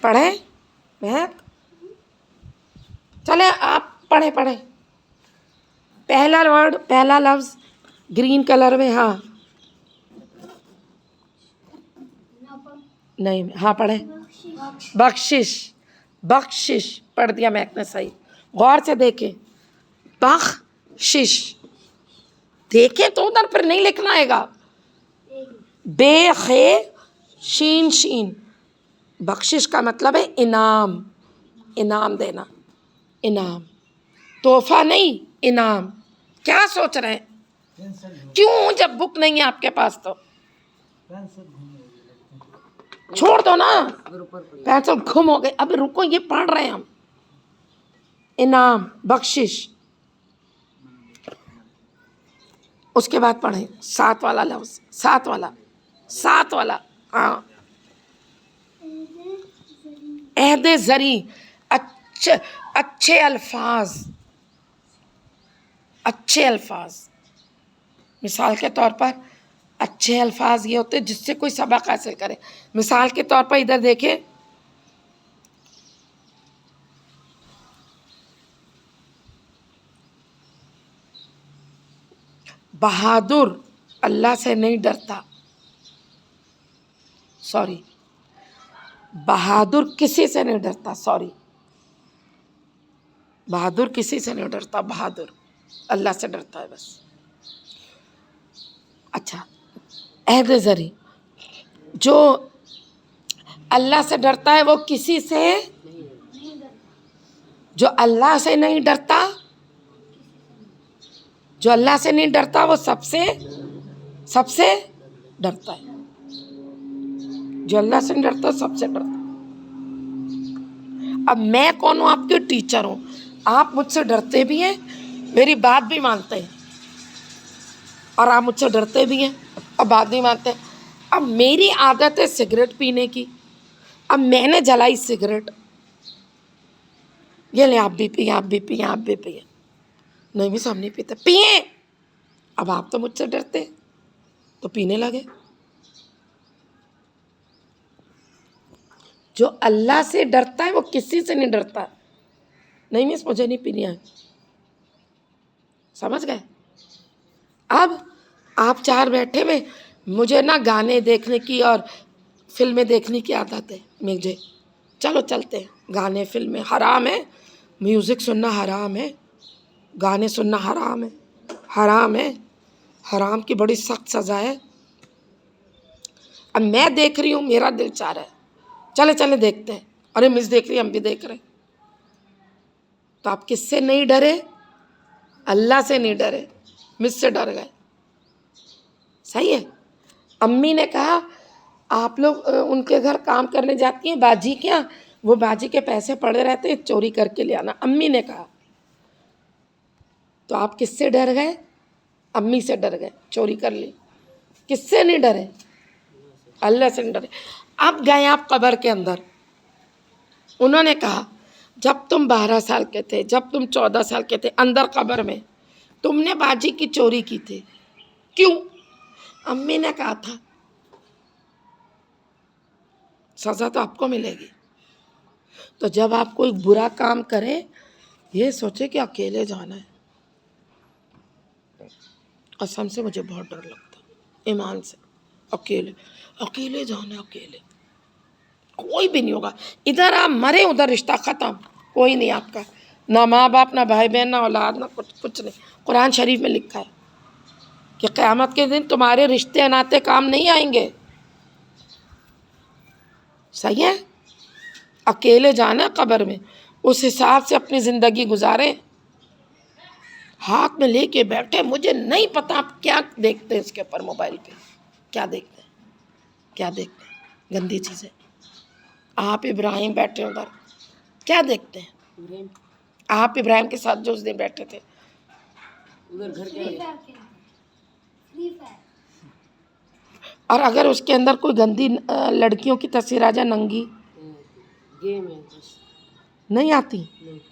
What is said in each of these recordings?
پڑھیں مہک؟ چلے آپ پڑھیں پہلا ورڈ، پہلا لفظ گرین کلر میں. ہاں نہیں، ہاں پڑھیں. بخشش. بخشش پڑھ دیا مہک نے صحیح. غور سے دیکھیں. بخشش دیکھیں تو ادھر پر نہیں لکھنا آئے گا. بے خے شین شین. بخشش کا مطلب ہے انعام، انعام دینا، انعام، تحفہ نہیں، انعام. کیا سوچ رہے ہیں؟ کیوں جب بک نہیں ہے آپ کے پاس تو چھوڑ دو نا. پینسل گم ہو گئے. اب رکو، یہ پڑھ رہے ہیں ہم. انعام، بخشش. اس کے بعد پڑھیں 7 والا لفظ. 7 والا، 7 والا. ہاں عہد زری. اچھے الفاظ، اچھے الفاظ. مثال کے طور پر اچھے الفاظ یہ ہوتے ہیں جس سے کوئی سبق حاصل کرے. مثال کے طور پر ادھر دیکھیں. بہادر اللہ سے نہیں ڈرتا. سوری، بہادر کسی سے نہیں ڈرتا. سوری، بہادر کسی سے نہیں ڈرتا. بہادر اللہ سے ڈرتا ہے بس. اچھا، عہد زری. جو اللہ سے ڈرتا ہے وہ کسی سے، جو اللہ سے نہیں ڈرتا، جو اللہ سے نہیں ڈرتا وہ سب سے ڈرتا ہے. جو اللہ سے نہیں ڈرتا سب سے ڈرتا. اب میں کون ہوں؟ آپ کے ٹیچر ہوں. آپ مجھ سے ڈرتے بھی ہیں، میری بات بھی مانتے ہیں، اور آپ مجھ سے ڈرتے بھی ہیں اور بات بھی مانتے ہیں. اب میری عادت ہے سگریٹ پینے کی. اب میں نے جلائی سگریٹ. یہ لیں آپ بھی پئیں، آپ بھی پئیں، آپ بھی پئیں. نہیں بھی ہم نہیں پیتے. پئیں. اب آپ تو مجھ سے ڈرتے تو پینے لگے. جو اللہ سے ڈرتا ہے وہ کسی سے نہیں ڈرتا. نہیں مس مجھے نہیں پینی ہے. سمجھ گئے؟ اب آپ 4 بیٹھے ہوئے، مجھے نا گانے دیکھنے کی اور فلمیں دیکھنے کی عادت ہے مجھے. چلو چلتے ہیں. گانے فلمیں حرام ہے، میوزک سننا حرام ہے، گانے سننا حرام ہے، حرام ہے. حرام کی بڑی سخت سزا ہے. اب میں دیکھ رہی ہوں، میرا دل چاہ رہا ہے چلے دیکھتے ہیں. ارے مس دیکھ رہی ہے، ہم بھی دیکھ رہے ہیں. تو آپ کس سے نہیں ڈرے؟ اللہ سے نہیں ڈرے، مس سے ڈر گئے. صحیح ہے. امی نے کہا آپ لوگ ان کے گھر کام کرنے جاتی ہیں باجی کے یہاں، وہ باجی کے پیسے پڑے رہتے ہیں، چوری کر کے لے آنا. امی نے کہا. تو آپ کس سے ڈر گئے؟ امی سے ڈر گئے، چوری کر لی. کس سے نہیں ڈرے؟ اللہ سے نہیں ڈرے. اب گئے آپ قبر کے اندر. انہوں نے کہا جب تم 12 سال کے تھے، جب تم 14 سال کے تھے، اندر قبر میں تم نے باجی کی چوری کی تھی. کیوں؟ امی نے کہا تھا سزا تو آپ کو ملے گی. تو جب آپ کوئی برا کام کرے یہ سوچے کہ اکیلے جانا ہے. قسم سے مجھے بہت ڈر لگتا ایمان سے. اکیلے جانا، اکیلے کوئی بھی نہیں ہوگا. ادھر آپ مرے ادھر رشتہ ختم، کوئی نہیں آپ کا، نہ ماں باپ، نہ بھائی بہن، نہ اولاد، نہ کچھ نہیں. قرآن شریف میں لکھا ہے کہ قیامت کے دن تمہارے رشتے ناتے کام نہیں آئیں گے. صحیح ہے. اکیلے جانا قبر میں، اس حساب سے اپنی زندگی گزاریں. ہاتھ میں لے کے بیٹھے، مجھے نہیں پتا آپ کیا دیکھتے ہیں اس کے اوپر موبائل پہ. کیا دیکھتے ہیں؟ گندی چیزیں. آپ ابراہیم بیٹھے ادھر کیا دیکھتے ہیں؟ آپ ابراہیم کے ساتھ جو اس دن بیٹھے تھے اور اگر اس کے اندر کوئی گندی لڑکیوں کی تصویر آ جائے ننگی، نہیں آتی.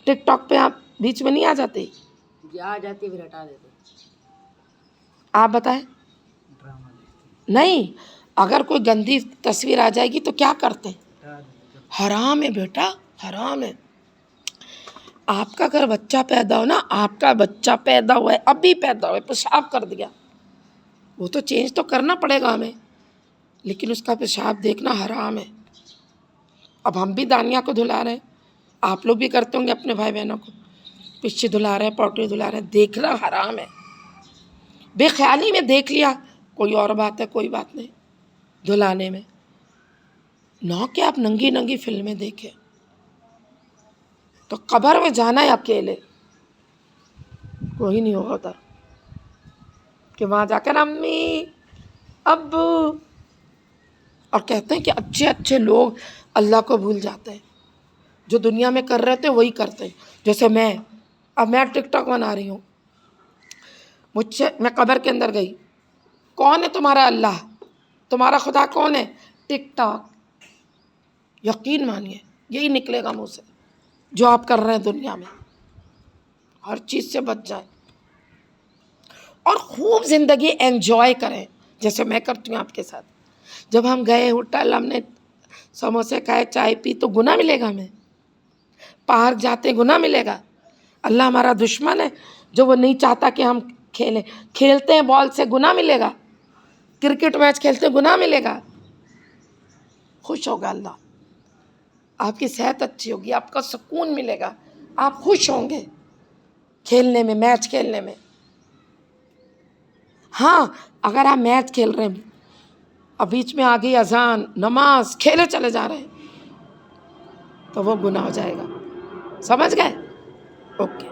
ٹک ٹاک پہ آپ بیچ میں نہیں آ جاتے؟ آ جاتی پھر ہٹا دیتے. آپ بتائیں. نہیں، اگر کوئی گندی تصویر آ جائے گی تو کیا کرتے ہیں؟ حرام ہے بیٹا، حرام ہے. آپ کا اگر بچہ پیدا ہو نا، آپ کا بچہ پیدا ہوا ہے، ابھی پیدا ہوا ہے، پیشاب کر دیا، وہ تو چینج تو کرنا پڑے گا ہمیں، لیکن اس کا پیشاب دیکھنا حرام ہے. اب ہم بھی دانیہ کو دھلا رہے ہیں، آپ لوگ بھی کرتے ہوں گے اپنے بھائی بہنوں کو، پچھے دھلا رہے ہیں، پوٹری دھلا رہے ہیں، دیکھنا حرام ہے. بے خیالی میں دیکھ لیا کوئی اور بات ہے، کوئی بات نہیں دھلانے میں، نہ کہ آپ ننگی ننگی فلمیں دیکھیں. تو قبر میں جانا ہے اکیلے، کوئی نہیں ہوگا ادھر کہ وہاں جا کر امی ابو، اور کہتے ہیں کہ اچھے اچھے لوگ اللہ کو بھول جاتے ہیں، جو دنیا میں کر رہے تھے وہی کرتے ہیں. جیسے اب میں ٹک ٹاک بنا رہی ہوں، میں قبر کے اندر گئی، کون ہے تمہارا اللہ، تمہارا خدا کون ہے؟ ٹک ٹاک. یقین مانیے یہی نکلے گا منہ سے جو آپ کر رہے ہیں دنیا میں. ہر چیز سے بچ جائیں اور خوب زندگی انجوائے کریں، جیسے میں کرتی ہوں آپ کے ساتھ. جب ہم گئے ہوٹل، ہم نے سموسے کھائے، چائے پی، تو گناہ ملے گا ہمیں. پارک جاتے گناہ ملے گا. اللہ ہمارا دشمن ہے جو وہ نہیں چاہتا کہ ہم کھیلتے ہیں بال سے، گناہ ملے گا. کرکٹ میچ کھیلتے گناہ ملے گا. خوش ہوگا اللہ، آپ کی صحت اچھی ہوگی، آپ کا سکون ملے گا، آپ خوش ہوں گے کھیلنے میں، میچ کھیلنے میں. ہاں اگر آپ میچ کھیل رہے ہیں اور بیچ میں آ گئی اذان، نماز، کھیلے چلے جا رہے ہیں، تو وہ گناہ ہو جائے گا. سمجھ گئے؟ اوکے.